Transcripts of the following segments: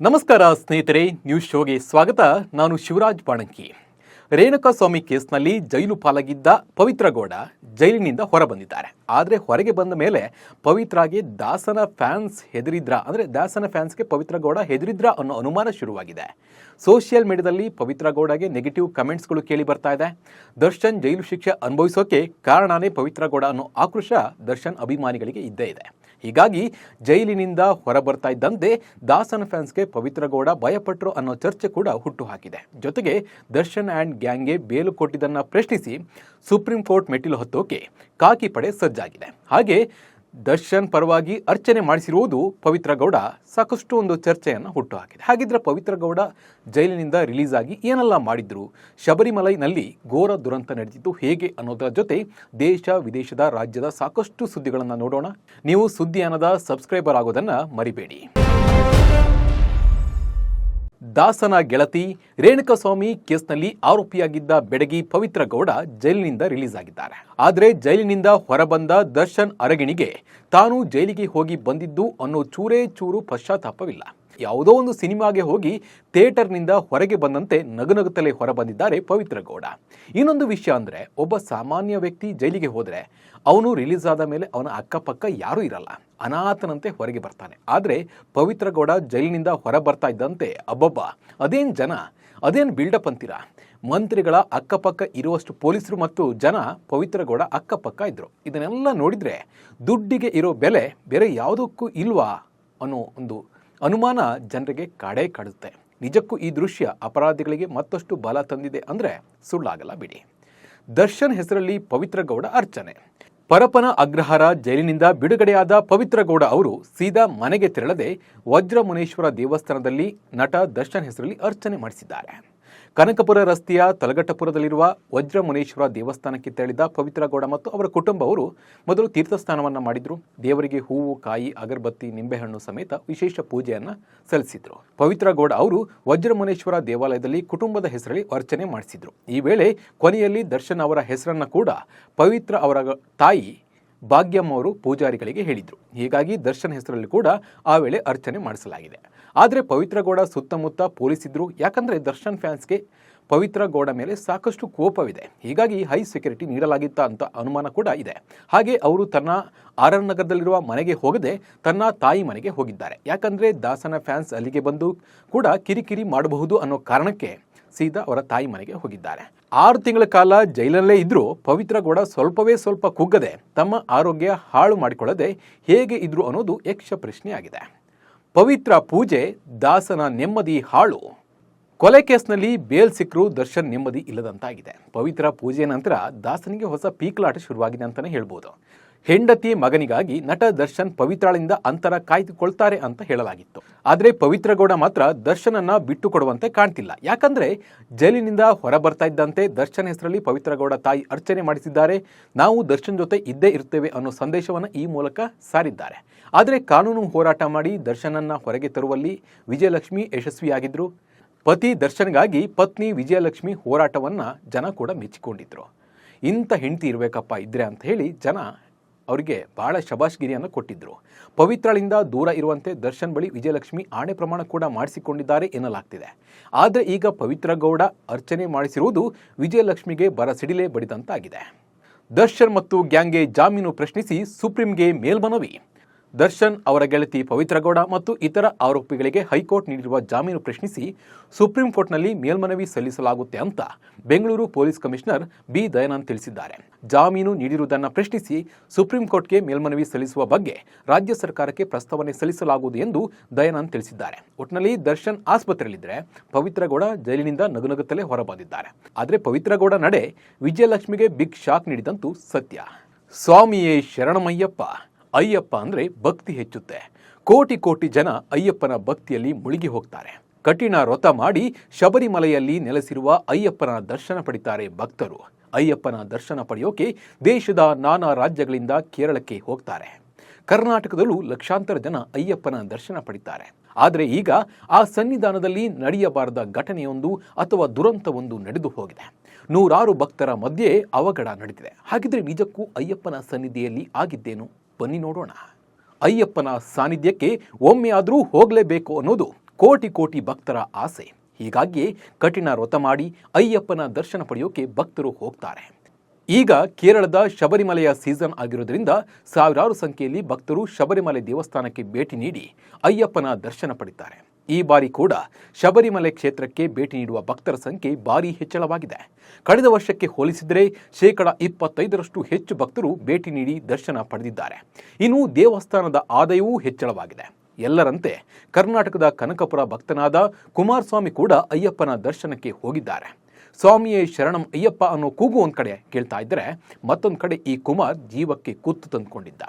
ನಮಸ್ಕಾರ ಸ್ನೇಹಿತರೆ, ನ್ಯೂಸ್ ಶೋಗೆ ಸ್ವಾಗತ. ನಾನು ಶಿವರಾಜ್ ಬಾಣಂಕಿ. ರೇಣುಕಾಸ್ವಾಮಿ ಕೇಸ್ನಲ್ಲಿ ಜೈಲು ಪಾಲಾಗಿದ್ದ ಪವಿತ್ರ ಗೌಡ ಜೈಲಿನಿಂದ ಹೊರಬಂದಿದ್ದಾರೆ. ಆದರೆ ಹೊರಗೆ ಬಂದ ಮೇಲೆ ಪವಿತ್ರಾಗೆ ದಾಸನ ಫ್ಯಾನ್ಸ್ ಹೆದರಿದ್ರಾ, ಅಂದರೆ ದಾಸನ ಫ್ಯಾನ್ಸ್ಗೆ ಪವಿತ್ರ ಗೌಡ ಹೆದರಿದ್ರಾ ಅನ್ನೋ ಅನುಮಾನ ಶುರುವಾಗಿದೆ. ಸೋಷಿಯಲ್ ಮೀಡಿಯಾದಲ್ಲಿ ಪವಿತ್ರ ಗೌಡಗೆ ನೆಗೆಟಿವ್ ಕಮೆಂಟ್ಸ್ಗಳು ಕೇಳಿ ಬರ್ತಾ ಇದೆ. ದರ್ಶನ್ ಜೈಲು ಶಿಕ್ಷೆ ಅನುಭವಿಸೋಕೆ ಕಾರಣನೇ ಪವಿತ್ರ ಗೌಡ ಅನ್ನೋ ಆಕ್ರೋಶ ದರ್ಶನ್ ಅಭಿಮಾನಿಗಳಿಗೆ ಇದ್ದೇ ಇದೆ. ಹೀಗಾಗಿ ಜೈಲಿನಿಂದ ಹೊರಬರ್ತಾ ಇದ್ದಂತೆ ದಾಸನ ಫ್ಯಾನ್ಸ್ಗೆ ಪವಿತ್ರ ಗೌಡ ಭಯಪಟ್ಟರು ಅನ್ನೋ ಚರ್ಚೆ ಕೂಡ ಹುಟ್ಟು ಹಾಕಿದೆ. ಜೊತೆಗೆ ದರ್ಶನ್ ಆ್ಯಂಡ್ ಗ್ಯಾಂಗ್ಗೆ ಬೇಲು ಕೊಟ್ಟಿದ್ದನ್ನು ಪ್ರಶ್ನಿಸಿ ಸುಪ್ರೀಂ ಕೋರ್ಟ್ ಮೆಟ್ಟಿಲು ಹತ್ತೋಕೆ ಖಾಕಿ ಪಡೆ ಸಜ್ಜಾಗಿದೆ. ಹಾಗೆ ದರ್ಶನ್ ಪರವಾಗಿ ಅರ್ಚನೆ ಮಾಡಿಸಿರುವುದು ಪವಿತ್ರ ಗೌಡ ಸಾಕಷ್ಟು ಒಂದು ಚರ್ಚೆಯನ್ನು ಹುಟ್ಟುಹಾಕಿದೆ. ಹಾಗಿದ್ರೆ ಪವಿತ್ರ ಗೌಡ ಜೈಲಿನಿಂದ ರಿಲೀಸ್ ಆಗಿ ಏನೆಲ್ಲ ಮಾಡಿದ್ರು, ಶಬರಿಮಲೈನಲ್ಲಿ ಘೋರ ದುರಂತ ನಡೆದಿದ್ದು ಹೇಗೆ ಅನ್ನೋದರ ಜೊತೆ ದೇಶ ವಿದೇಶದ ರಾಜ್ಯದ ಸಾಕಷ್ಟು ಸುದ್ದಿಗಳನ್ನು ನೋಡೋಣ. ನೀವು ಸುದ್ದಿಯಾನದ ಸಬ್ಸ್ಕ್ರೈಬರ್ ಆಗೋದನ್ನು ಮರಿಬೇಡಿ. ದಾಸನ ಗೆಳತಿ ರೇಣುಕಾಸ್ವಾಮಿ ಕೇಸ್ನಲ್ಲಿ ಆರೋಪಿಯಾಗಿದ್ದ ಬೆಡಗಿ ಪವಿತ್ರ ಗೌಡ ಜೈಲಿನಿಂದ ರಿಲೀಸ್ ಆಗಿದ್ದಾರೆ. ಆದರೆ ಜೈಲಿನಿಂದ ಹೊರಬಂದ ದರ್ಶನ್ ಅರಗಿಣಿಗೆ ತಾನು ಜೈಲಿಗೆ ಹೋಗಿ ಬಂದಿದ್ದು ಅನ್ನೋ ಚೂರೇ ಚೂರು ಪಶ್ಚಾತ್ತಾಪವಿಲ್ಲ. ಯಾವುದೋ ಒಂದು ಸಿನಿಮಾಗೆ ಹೋಗಿ ಥಿಯೇಟರ್ನಿಂದ ಹೊರಗೆ ಬಂದಂತೆ ನಗುನಗುತ್ತಲೇ ಹೊರಬಂದಿದ್ದಾರೆ ಪವಿತ್ರ ಗೌಡ. ಇನ್ನೊಂದು ವಿಷಯ ಅಂದರೆ, ಒಬ್ಬ ಸಾಮಾನ್ಯ ವ್ಯಕ್ತಿ ಜೈಲಿಗೆ ಹೋದರೆ ಅವನು ರಿಲೀಸ್ ಆದ ಮೇಲೆ ಅವನ ಅಕ್ಕಪಕ್ಕ ಯಾರೂ ಇರಲ್ಲ, ಅನಾಥನಂತೆ ಹೊರಗೆ ಬರ್ತಾನೆ. ಆದರೆ ಪವಿತ್ರ ಗೌಡ ಜೈಲಿನಿಂದ ಹೊರ ಬರ್ತಾ ಇದ್ದಂತೆ ಅಬ್ಬಬ್ಬ ಅದೇನು ಜನ, ಅದೇನು ಬಿಲ್ಡಪ್ ಅಂತೀರಾ. ಮಂತ್ರಿಗಳ ಅಕ್ಕಪಕ್ಕ ಇರುವಷ್ಟು ಪೊಲೀಸರು ಮತ್ತು ಜನ ಪವಿತ್ರ ಗೌಡ ಅಕ್ಕಪಕ್ಕ ಇದ್ರು. ಇದನ್ನೆಲ್ಲ ನೋಡಿದರೆ ದುಡ್ಡಿಗೆ ಇರೋ ಬೆಲೆ ಬೇರೆ ಯಾವುದಕ್ಕೂ ಇಲ್ವಾ ಅನ್ನೋ ಒಂದು ಅನುಮಾನ ಜನರಿಗೆ ಕಾಡುತ್ತೆ. ನಿಜಕ್ಕೂ ಈ ದೃಶ್ಯ ಅಪರಾಧಿಗಳಿಗೆ ಮತ್ತಷ್ಟು ಬಲ ತಂದಿದೆ ಅಂದರೆ ಸುಳ್ಳಾಗಲ್ಲ ಬಿಡಿ. ದರ್ಶನ್ ಹೆಸರಲ್ಲಿ ಪವಿತ್ರ ಗೌಡ ಅರ್ಚನೆ. ಪರಪ್ಪನ ಅಗ್ರಹಾರ ಜೈಲಿನಿಂದ ಬಿಡುಗಡೆಯಾದ ಪವಿತ್ರ ಗೌಡ ಅವರು ಸೀದಾ ಮನೆಗೆ ತೆರಳದೆ ವಜ್ರಮುನೇಶ್ವರ ದೇವಸ್ಥಾನದಲ್ಲಿ ನಟ ದರ್ಶನ್ ಹೆಸರಲ್ಲಿ ಅರ್ಚನೆ ಮಾಡಿಸಿದ್ದಾರೆ. ಕನಕಪುರ ರಸ್ತೆಯ ತಲಗಟ್ಟಪುರದಲ್ಲಿರುವ ವಜ್ರಮುನೇಶ್ವರ ದೇವಸ್ಥಾನಕ್ಕೆ ತೆರಳಿದ ಪವಿತ್ರ ಗೌಡ ಮತ್ತು ಅವರ ಕುಟುಂಬವರು ಮೊದಲು ತೀರ್ಥಸ್ನಾನವನ್ನು ಮಾಡಿದ್ರು. ದೇವರಿಗೆ ಹೂವು, ಕಾಯಿ, ಅಗರಬತ್ತಿ, ನಿಂಬೆಹಣ್ಣು ಸಮೇತ ವಿಶೇಷ ಪೂಜೆಯನ್ನು ಸಲ್ಲಿಸಿದ್ರು. ಪವಿತ್ರ ಗೌಡ ಅವರು ವಜ್ರಮುನೇಶ್ವರ ದೇವಾಲಯದಲ್ಲಿ ಕುಟುಂಬದ ಹೆಸರಲ್ಲಿ ಅರ್ಚನೆ ಮಾಡಿಸಿದ್ರು. ಈ ವೇಳೆ ಕೊನೆಯಲ್ಲಿ ದರ್ಶನ್ ಅವರ ಹೆಸರನ್ನು ಕೂಡ ಪವಿತ್ರ ಅವರ ತಾಯಿ ಭಾಗ್ಯಮ್ಮ ಅವರು ಪೂಜಾರಿಗಳಿಗೆ ಹೇಳಿದ್ರು. ಹೀಗಾಗಿ ದರ್ಶನ್ ಹೆಸರಲ್ಲಿ ಕೂಡ ಆ ವೇಳೆ ಅರ್ಚನೆ ಮಾಡಿಸಲಾಗಿದೆ. ಆದರೆ ಪವಿತ್ರ ಗೌಡ ಸುತ್ತಮುತ್ತ ಪೊಲೀಸ್ ಇದ್ರು. ಯಾಕಂದರೆ ದರ್ಶನ್ ಫ್ಯಾನ್ಸ್ಗೆ ಪವಿತ್ರ ಗೌಡ ಮೇಲೆ ಸಾಕಷ್ಟು ಕೋಪವಿದೆ. ಹೀಗಾಗಿ ಹೈ ಸೆಕ್ಯೂರಿಟಿ ನೀಡಲಾಗಿತ್ತ ಅಂತ ಅನುಮಾನ ಕೂಡ ಇದೆ. ಹಾಗೆ ಅವರು ತನ್ನ ಆರ್ ನಗರದಲ್ಲಿರುವ ಮನೆಗೆ ಹೋಗದೆ ತನ್ನ ತಾಯಿ ಮನೆಗೆ ಹೋಗಿದ್ದಾರೆ. ಯಾಕಂದರೆ ದಾಸನ ಫ್ಯಾನ್ಸ್ ಅಲ್ಲಿಗೆ ಬಂದು ಕೂಡ ಕಿರಿಕಿರಿ ಮಾಡಬಹುದು ಅನ್ನೋ ಕಾರಣಕ್ಕೆ ಸೀದಾ ಅವರ ತಾಯಿ ಮನೆಗೆ ಹೋಗಿದ್ದಾರೆ. 6 ತಿಂಗಳ ಕಾಲ ಜೈಲಲ್ಲೇ ಇದ್ರೂ ಪವಿತ್ರ ಗೌಡ ಸ್ವಲ್ಪ ಕುಗ್ಗದೆ ತಮ್ಮ ಆರೋಗ್ಯ ಹಾಳು ಮಾಡಿಕೊಳ್ಳದೆ ಹೇಗೆ ಇದ್ರು ಅನ್ನೋದು ಯಕ್ಷ ಪ್ರಶ್ನೆಯಾಗಿದೆ. ಪವಿತ್ರ ಪೂಜೆ, ದಾಸನ ನೆಮ್ಮದಿ ಹಾಳು. ಕೊಲೆ ಕೇಸ್ನಲ್ಲಿ ಬೇಲ್ ಸಿಕ್ಕರೂ ದರ್ಶನ್ ನೆಮ್ಮದಿ ಇಲ್ಲದಂತಾಗಿದೆ. ಪವಿತ್ರ ಪೂಜೆ ನಂತರ ದಾಸನಿಗೆ ಹೊಸ ಪೀಕಲಾಟ ಶುರುವಾಗಿದೆ ಅಂತಲೇ ಹೇಳ್ಬೋದು. ಹೆಂಡತಿ ಮಗನಿಗಾಗಿ ನಟ ದರ್ಶನ್ ಪವಿತ್ರಾಳಿಂದ ಅಂತರ ಕಾಯ್ದುಕೊಳ್ತಾರೆ ಅಂತ ಹೇಳಲಾಗಿತ್ತು. ಆದರೆ ಪವಿತ್ರ ಗೌಡ ಮಾತ್ರ ದರ್ಶನನ್ನ ಬಿಟ್ಟು ಕೊಡುವಂತೆ ಕಾಣ್ತಿಲ್ಲ. ಯಾಕಂದ್ರೆ ಜೈಲಿನಿಂದ ಹೊರ ಬರ್ತಾ ಇದ್ದಂತೆ ದರ್ಶನ್ ಹೆಸರಲ್ಲಿ ಪವಿತ್ರ ಗೌಡ ತಾಯಿ ಅರ್ಚನೆ ಮಾಡಿಸಿದ್ದಾರೆ. ನಾವು ದರ್ಶನ್ ಜೊತೆ ಇದ್ದೇ ಇರ್ತೇವೆ ಅನ್ನೋ ಸಂದೇಶವನ್ನು ಈ ಮೂಲಕ ಸಾರಿದ್ದಾರೆ. ಆದರೆ ಕಾನೂನು ಹೋರಾಟ ಮಾಡಿ ದರ್ಶನನ್ನ ಹೊರಗೆ ತರುವಲ್ಲಿ ವಿಜಯಲಕ್ಷ್ಮಿ ಯಶಸ್ವಿಯಾಗಿದ್ರು. ಪತಿ ದರ್ಶನ್ಗಾಗಿ ಪತ್ನಿ ವಿಜಯಲಕ್ಷ್ಮಿ ಹೋರಾಟವನ್ನ ಜನ ಕೂಡ ಮೆಚ್ಚಿಕೊಂಡಿದ್ರು. ಇಂಥ ಹೆಂಡತಿ ಇರಬೇಕಪ್ಪ ಇದ್ರೆ ಅಂತ ಹೇಳಿ ಜನ ಅವರಿಗೆ ಬಹಳ ಶಬಾಷ್ಗಿರಿಯನ್ನು ಕೊಟ್ಟಿದ್ರು. ಪವಿತ್ರಳಿಂದ ದೂರ ಇರುವಂತೆ ದರ್ಶನ್ ಬಳಿ ವಿಜಯಲಕ್ಷ್ಮಿ ಆಣೆ ಪ್ರಮಾಣ ಕೂಡ ಮಾಡಿಸಿಕೊಂಡಿದ್ದಾರೆ ಎನ್ನಲಾಗ್ತಿದೆ. ಆದರೆ ಈಗ ಪವಿತ್ರ ಗೌಡ ಅರ್ಚನೆ ಮಾಡಿಸಿರುವುದು ವಿಜಯಲಕ್ಷ್ಮಿಗೆ ಬರಸಿಡಿಲೇ ಬಡಿದಂತಾಗಿದೆ. ದರ್ಶನ್ ಮತ್ತು ಗ್ಯಾಂಗ್ಗೆ ಜಾಮೀನು ಪ್ರಶ್ನಿಸಿ ಸುಪ್ರೀಂಗೆ ಮೇಲ್ಮನವಿ. ದರ್ಶನ್ ಅವರ ಗೆಳತಿ ಪವಿತ್ರ ಗೌಡ ಮತ್ತು ಇತರ ಆರೋಪಿಗಳಿಗೆ ಹೈಕೋರ್ಟ್ ನೀಡಿರುವ ಜಾಮೀನು ಪ್ರಶ್ನಿಸಿ ಸುಪ್ರೀಂ ಕೋರ್ಟ್ನಲ್ಲಿ ಮೇಲ್ಮನವಿ ಸಲ್ಲಿಸಲಾಗುತ್ತೆ ಅಂತ Bengaluru police commissioner B Dayanand ತಿಳಿಸಿದ್ದಾರೆ. ಜಾಮೀನು ನೀಡಿರುವುದನ್ನು ಪ್ರಶ್ನಿಸಿ ಸುಪ್ರೀಂ ಕೋರ್ಟ್ಗೆ ಮೇಲ್ಮನವಿ ಸಲ್ಲಿಸುವ ಬಗ್ಗೆ ರಾಜ್ಯ ಸರ್ಕಾರಕ್ಕೆ ಪ್ರಸ್ತಾವನೆ ಸಲ್ಲಿಸಲಾಗುವುದು ಎಂದು ದಯಾನಂದ್ ತಿಳಿಸಿದ್ದಾರೆ. ಒಟ್ಟಿನಲ್ಲಿ ದರ್ಶನ್ ಆಸ್ಪತ್ರೆಯಲ್ಲಿದ್ದರೆ ಪವಿತ್ರ ಗೌಡ ಜೈಲಿನಿಂದ ನಗುನಗುತ್ತಲೇ ಹೊರಬಂದಿದ್ದಾರೆ. ಆದರೆ ಪವಿತ್ರ ಗೌಡ ನಡೆ ವಿಜಯಲಕ್ಷ್ಮಿಗೆ ಬಿಗ್ ಶಾಕ್ ನೀಡಿದಂತೂ ಸತ್ಯ. ಸ್ವಾಮಿಯೇ ಶರಣಮಯ್ಯಪ್ಪ. ಅಯ್ಯಪ್ಪ ಅಂದರೆ ಭಕ್ತಿ ಹೆಚ್ಚುತ್ತೆ. ಕೋಟಿ ಜನ ಅಯ್ಯಪ್ಪನ ಭಕ್ತಿಯಲ್ಲಿ ಮುಳುಗಿ ಹೋಗ್ತಾರೆ. ಕಠಿಣ ವ್ರತ ಮಾಡಿ ಶಬರಿಮಲೆಯಲ್ಲಿ ನೆಲೆಸಿರುವ ಅಯ್ಯಪ್ಪನ ದರ್ಶನ ಪಡಿತಾರೆ ಭಕ್ತರು. ಅಯ್ಯಪ್ಪನ ದರ್ಶನ ಪಡೆಯೋಕೆ ದೇಶದ ನಾನಾ ರಾಜ್ಯಗಳಿಂದ ಕೇರಳಕ್ಕೆ ಹೋಗ್ತಾರೆ. ಕರ್ನಾಟಕದಲ್ಲೂ ಲಕ್ಷಾಂತರ ಜನ ಅಯ್ಯಪ್ಪನ ದರ್ಶನ ಪಡಿತಾರೆ. ಆದರೆ ಈಗ ಆ ಸನ್ನಿಧಾನದಲ್ಲಿ ನಡೆಯಬಾರದ ಘಟನೆಯೊಂದು ಅಥವಾ ದುರಂತವೊಂದು ನಡೆದು ಹೋಗಿದೆ. ನೂರಾರು ಭಕ್ತರ ಮಧ್ಯೆ ಅವಘಡ ನಡೆದಿದೆ. ಹಾಗಿದ್ರೆ ನಿಜಕ್ಕೂ ಅಯ್ಯಪ್ಪನ ಸನ್ನಿಧಿಯಲ್ಲಿ ಆಗಿದ್ದೇನು? ಬನ್ನಿ ನೋಡೋಣ. ಅಯ್ಯಪ್ಪನ ಸಾನ್ನಿಧ್ಯಕ್ಕೆ ಒಮ್ಮೆ ಆದರೂ ಹೋಗಲೇಬೇಕು ಅನ್ನೋದು ಕೋಟಿ ಕೋಟಿ ಭಕ್ತರ ಆಸೆ. ಹೀಗಾಗಿಯೇ ಕಠಿಣ ವ್ರತ ಮಾಡಿ ಅಯ್ಯಪ್ಪನ ದರ್ಶನ ಪಡೆಯೋಕೆ ಭಕ್ತರು ಹೋಗ್ತಾರೆ. ಈಗ ಕೇರಳದ ಶಬರಿಮಲೆಯ ಸೀಸನ್ ಆಗಿರೋದ್ರಿಂದ ಸಾವಿರಾರು ಸಂಖ್ಯೆಯಲ್ಲಿ ಭಕ್ತರು ಶಬರಿಮಲೆ ದೇವಸ್ಥಾನಕ್ಕೆ ಭೇಟಿ ನೀಡಿ ಅಯ್ಯಪ್ಪನ ದರ್ಶನ ಪಡಿತಾರೆ. ಈ ಬಾರಿ ಕೂಡ ಶಬರಿಮಲೆ ಕ್ಷೇತ್ರಕ್ಕೆ ಭೇಟಿ ನೀಡುವ ಭಕ್ತರ ಸಂಖ್ಯೆ ಭಾರೀ ಹೆಚ್ಚಳವಾಗಿದೆ. ಕಳೆದ ವರ್ಷಕ್ಕೆ ಹೋಲಿಸಿದರೆ 25% ಹೆಚ್ಚು ಭಕ್ತರು ಭೇಟಿ ನೀಡಿ ದರ್ಶನ ಪಡೆದಿದ್ದಾರೆ. ಇನ್ನು ದೇವಸ್ಥಾನದ ಆದಾಯವೂ ಹೆಚ್ಚಳವಾಗಿದೆ. ಎಲ್ಲರಂತೆ ಕರ್ನಾಟಕದ ಕನಕಪುರ ಭಕ್ತನಾದ ಕುಮಾರಸ್ವಾಮಿ ಕೂಡ ಅಯ್ಯಪ್ಪನ ದರ್ಶನಕ್ಕೆ ಹೋಗಿದ್ದಾರೆ. ಸ್ವಾಮಿಯೇ ಶರಣಂ ಅಯ್ಯಪ್ಪ ಅನ್ನೋ ಕೂಗು ಒಂದ್ ಕಡೆ ಕೇಳ್ತಾ ಇದ್ದರೆ, ಮತ್ತೊಂದು ಕಡೆ ಈ ಕುಮಾರ್ ಜೀವಕ್ಕೆ ಕುತ್ತು ತಂದುಕೊಂಡಿದ್ದ.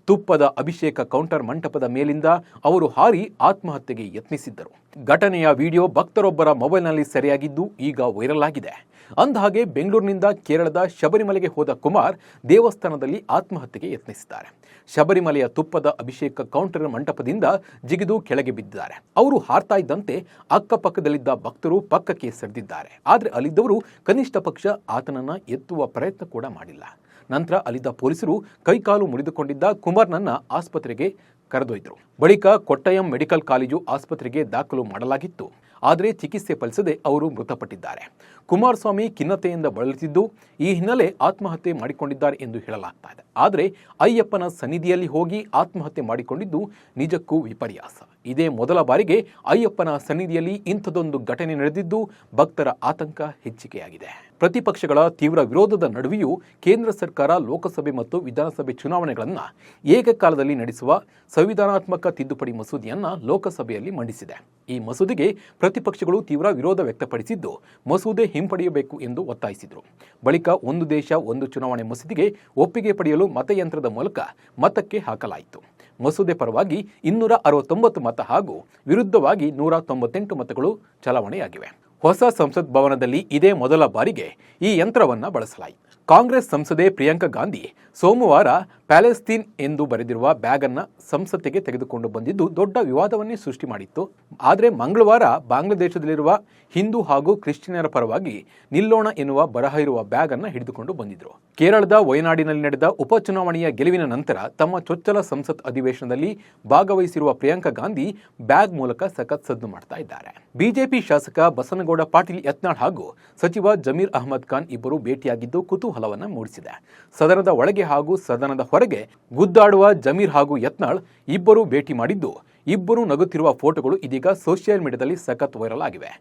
ತುಪ್ಪದ ಅಭಿಷೇಕ ಕೌಂಟರ್ ಮಂಟಪದ ಮೇಲಿಂದ ಅವರು ಹಾರಿ ಆತ್ಮಹತ್ಯೆಗೆ ಯತ್ನಿಸಿದ್ದರು. ಘಟನೆಯ ವಿಡಿಯೋ ಭಕ್ತರೊಬ್ಬರ ಮೊಬೈಲ್ನಲ್ಲಿ ಸೆರೆಯಾಗಿದ್ದು ಈಗ ವೈರಲ್ ಆಗಿದೆ. ಅಂದಹಾಗೆ ಬೆಂಗಳೂರಿನಿಂದ ಕೇರಳದ ಶಬರಿಮಲೆಗೆ ಹೋದ ಕುಮಾರ್ ದೇವಸ್ಥಾನದಲ್ಲಿ ಆತ್ಮಹತ್ಯೆಗೆ ಯತ್ನಿಸಿದ್ದಾರೆ. ಶಬರಿಮಲೆಯ ತುಪ್ಪದ ಅಭಿಷೇಕ ಕೌಂಟರ್ ಮಂಟಪದಿಂದ ಜಿಗಿದು ಕೆಳಗೆ ಬಿದ್ದಿದ್ದಾರೆ. ಅವರು ಹಾರ್ತಾ ಇದ್ದಂತೆ ಅಕ್ಕಪಕ್ಕದಲ್ಲಿದ್ದ ಭಕ್ತರು ಪಕ್ಕಕ್ಕೆ ಸರಿದಿದ್ದಾರೆ. ಆದರೆ ಅಲ್ಲಿದ್ದವರು ಕನಿಷ್ಠ ಪಕ್ಷ ಆತನನ್ನ ಎತ್ತುವ ಪ್ರಯತ್ನ ಕೂಡ ಮಾಡಿಲ್ಲ. ನಂತರ ಅಲ್ಲಿದ್ದ ಪೊಲೀಸರು ಕೈಕಾಲು ಮುರಿದುಕೊಂಡಿದ್ದ ಕುಮಾರ್ನನ್ನ ಆಸ್ಪತ್ರೆಗೆ ಕರೆದೊಯ್ದರು. ಬಳಿಕ ಕೊಟ್ಟಯಂ ಮೆಡಿಕಲ್ ಕಾಲೇಜು ಆಸ್ಪತ್ರೆಗೆ ದಾಖಲು ಮಾಡಲಾಗಿತ್ತು. ಆದರೆ ಚಿಕಿತ್ಸೆ ಫಲಿಸದೆ ಅವರು ಮೃತಪಟ್ಟಿದ್ದಾರೆ. ಕುಮಾರಸ್ವಾಮಿ ಖಿನ್ನತೆಯಿಂದ ಬಳಲುತ್ತಿದ್ದು ಈ ಹಿನ್ನೆಲೆ ಆತ್ಮಹತ್ಯೆ ಮಾಡಿಕೊಂಡಿದ್ದಾರೆ ಎಂದು ಹೇಳಲಾಗ್ತಾ ಇದೆ. ಆದರೆ ಅಯ್ಯಪ್ಪನ ಸನ್ನಿಧಿಯಲ್ಲಿ ಹೋಗಿ ಆತ್ಮಹತ್ಯೆ ಮಾಡಿಕೊಂಡಿದ್ದು ನಿಜಕ್ಕೂ ವಿಪರ್ಯಾಸ. ಇದೇ ಮೊದಲ ಬಾರಿಗೆ ಅಯ್ಯಪ್ಪನ ಸನ್ನಿಧಿಯಲ್ಲಿ ಇಂಥದೊಂದು ಘಟನೆ ನಡೆದಿದ್ದು ಭಕ್ತರ ಆತಂಕ ಹೆಚ್ಚಿಕೆಯಾಗಿದೆ. ಪ್ರತಿಪಕ್ಷಗಳ ತೀವ್ರ ವಿರೋಧದ ನಡುವೆಯೂ ಕೇಂದ್ರ ಸರ್ಕಾರ ಲೋಕಸಭೆ ಮತ್ತು ವಿಧಾನಸಭೆ ಚುನಾವಣೆಗಳನ್ನು ಏಕಕಾಲದಲ್ಲಿ ನಡೆಸುವ ಸಂವಿಧಾನಾತ್ಮಕ ತಿದ್ದುಪಡಿ ಮಸೂದೆಯನ್ನ ಲೋಕಸಭೆಯಲ್ಲಿ ಮಂಡಿಸಿದೆ. ಈ ಮಸೂದೆಗೆ ಪ್ರತಿಪಕ್ಷಗಳು ತೀವ್ರ ವಿರೋಧ ವ್ಯಕ್ತಪಡಿಸಿದ್ದು ಮಸೂದೆ ಹಿಂಪಡೆಯಬೇಕು ಎಂದು ಒತ್ತಾಯಿಸಿದರು. ಬಳಿಕ ಒಂದು ದೇಶ ಒಂದು ಚುನಾವಣೆ ಮಸೂದೆಗೆ ಒಪ್ಪಿಗೆ ಪಡೆಯಲು ಮತಯಂತ್ರದ ಮೂಲಕ ಮತಕ್ಕೆ ಹಾಕಲಾಯಿತು. ಮಸೂದೆ ಪರವಾಗಿ 269 ಮತ ಹಾಗೂ ವಿರುದ್ಧವಾಗಿ 198 ಮತಗಳು ಚಲಾವಣೆಯಾಗಿವೆ. ಹೊಸ ಸಂಸತ್ ಭವನದಲ್ಲಿ ಇದೇ ಮೊದಲ ಬಾರಿಗೆ ಈ ಯಂತ್ರವನ್ನು ಬಳಸಲಾಯಿತು. ಕಾಂಗ್ರೆಸ್ ಸಂಸದೆ ಪ್ರಿಯಾಂಕಾ ಗಾಂಧಿ ಸೋಮವಾರ ಪ್ಯಾಲೆಸ್ತೀನ್ ಎಂದು ಬರೆದಿರುವ ಬ್ಯಾಗ್ ಅನ್ನು ಸಂಸತ್ತಿಗೆ ತೆಗೆದುಕೊಂಡು ಬಂದಿದ್ದು ದೊಡ್ಡ ವಿವಾದವನ್ನೇ ಸೃಷ್ಟಿ ಮಾಡಿತ್ತು. ಆದರೆ ಮಂಗಳವಾರ ಬಾಂಗ್ಲಾದೇಶದಲ್ಲಿರುವ ಹಿಂದೂ ಹಾಗೂ ಕ್ರಿಶ್ಚಿಯನ್ನರ ಪರವಾಗಿ ನಿಲ್ಲೋಣ ಎನ್ನುವ ಬರಹ ಇರುವ ಬ್ಯಾಗ್ ಅನ್ನು ಹಿಡಿದುಕೊಂಡು ಬಂದಿದ್ರು. ಕೇರಳದ ವಯನಾಡಿನಲ್ಲಿ ನಡೆದ ಉಪಚುನಾವಣೆಯ ಗೆಲುವಿನ ನಂತರ ತಮ್ಮ ಚೊಚ್ಚಲ ಸಂಸತ್ ಅಧಿವೇಶನದಲ್ಲಿ ಭಾಗವಹಿಸಿರುವ ಪ್ರಿಯಾಂಕಾ ಗಾಂಧಿ ಬ್ಯಾಗ್ ಮೂಲಕ ಸಖತ್ ಸದ್ದು ಮಾಡ್ತಾ ಇದ್ದಾರೆ. ಬಿಜೆಪಿ ಶಾಸಕ ಬಸನಗೌಡ ಪಾಟೀಲ್ ಯತ್ನಾಳ್ ಹಾಗೂ ಸಚಿವ ಜಮೀರ್ ಅಹಮದ್ ಖಾನ್ ಇಬ್ಬರು ಭೇಟಿಯಾಗಿದ್ದು ಕುತೂಹಲವನ್ನು ಮೂಡಿಸಿದೆ. ಸದನದ ಒಳಗೆ ಹಾಗೂ ಸದನದ ಹೊರಗೆ ಗುದ್ದಾಡುವ ಜಮೀರ್ ಹಾಗೂ ಯತ್ನಾಳ್ ಇಬ್ಬರು ಭೇಟಿ ಮಾಡಿದ್ದು ಇಬ್ಬರು ನಗುತ್ತಿರುವ ಫೋಟೋಗಳು ಇದೀಗ ಸೋಷಿಯಲ್ ಮೀಡಿಯಾದಲ್ಲಿ ಸಖತ್ ವೈರಲ್ ಆಗಿವೆ.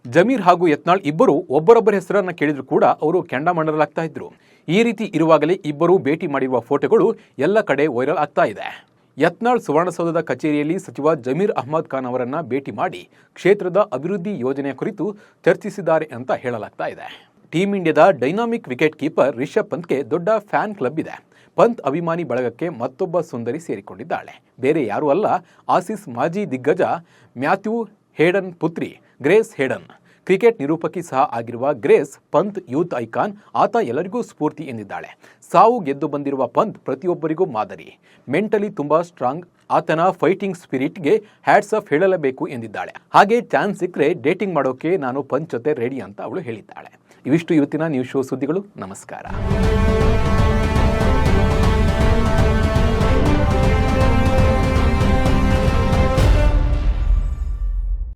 ಜಮೀರ್ ಹಾಗೂ ಯತ್ನಾಳ್ ಇಬ್ಬರು ಒಬ್ಬರೊಬ್ಬರ ಹೆಸರನ್ನ ಕೇಳಿದ್ರು ಕೂಡ ಅವರು ಕೆಂಡಾಮಂಡಲಾಗ್ತಾ ಇದ್ರು. ಈ ರೀತಿ ಇರುವಾಗಲೇ ಇಬ್ಬರು ಭೇಟಿ ಮಾಡಿರುವ ಫೋಟೋಗಳು ಎಲ್ಲ ಕಡೆ ವೈರಲ್ ಆಗ್ತಾ ಇದೆ. ಯತ್ನಾಳ್ ಸುವರ್ಣಸೌಧದ ಕಚೇರಿಯಲ್ಲಿ ಸಚಿವ ಜಮೀರ್ ಅಹಮದ್ ಖಾನ್ ಅವರನ್ನ ಭೇಟಿ ಮಾಡಿ ಕ್ಷೇತ್ರದ ಅಭಿವೃದ್ಧಿ ಯೋಜನೆಯ ಕುರಿತು ಚರ್ಚಿಸಿದ್ದಾರೆ ಅಂತ ಹೇಳಲಾಗ್ತಾ ಇದೆ. ಟೀಂ ಇಂಡಿಯಾದ ಡೈನಾಮಿಕ್ ವಿಕೆಟ್ ಕೀಪರ್ ರಿಷಬ್ ಪಂತ್ಗೆ ದೊಡ್ಡ ಫ್ಯಾನ್ ಕ್ಲಬ್ ಇದೆ. ಪಂತ್ ಅಭಿಮಾನಿ ಬಳಗಕ್ಕೆ ಮತ್ತೊಬ್ಬ ಸುಂದರಿ ಸೇರಿಕೊಂಡಿದ್ದಾಳೆ. ಬೇರೆ ಯಾರೂ ಅಲ್ಲ, ಆಸೀಸ್ ಮಾಜಿ ದಿಗ್ಗಜ ಮ್ಯಾಥ್ಯೂ ಹೇಡನ್ ಪುತ್ರಿ ಗ್ರೇಸ್ ಹೇಡನ್. ಕ್ರಿಕೆಟ್ ನಿರೂಪಕಿ ಸಹ ಆಗಿರುವ ಗ್ರೇಸ್ ಪಂತ್ ಯೂತ್ ಐಕಾನ್. ಆತ ಎಲ್ಲರಿಗೂ ಸ್ಫೂರ್ತಿ ಎಂದಿದ್ದಾಳೆ. ಸಾವು ಗೆದ್ದು ಬಂದಿರುವ ಪಂತ್ ಪ್ರತಿಯೊಬ್ಬರಿಗೂ ಮಾದರಿ. ಮೆಂಟಲಿ ತುಂಬಾ ಸ್ಟ್ರಾಂಗ್. ಆತನ ಫೈಟಿಂಗ್ ಸ್ಪಿರಿಟ್ಗೆ ಹ್ಯಾಟ್ಸ್ ಆಫ್ ಹೇಳಲೇಬೇಕು ಎಂದಿದ್ದಾಳೆ. ಹಾಗೆ ಚಾನ್ಸ್ ಸಿಕ್ಕರೆ ಡೇಟಿಂಗ್ ಮಾಡೋಕೆ ನಾನು ಪಂತ್ ಜೊತೆ ರೆಡಿ ಅಂತ ಅವಳು ಹೇಳಿದ್ದಾಳೆ. ಇವಿಷ್ಟು ಇವತ್ತಿನ ನ್ಯೂಸ್ ಶೋ ಸುದ್ದಿಗಳು. ನಮಸ್ಕಾರ.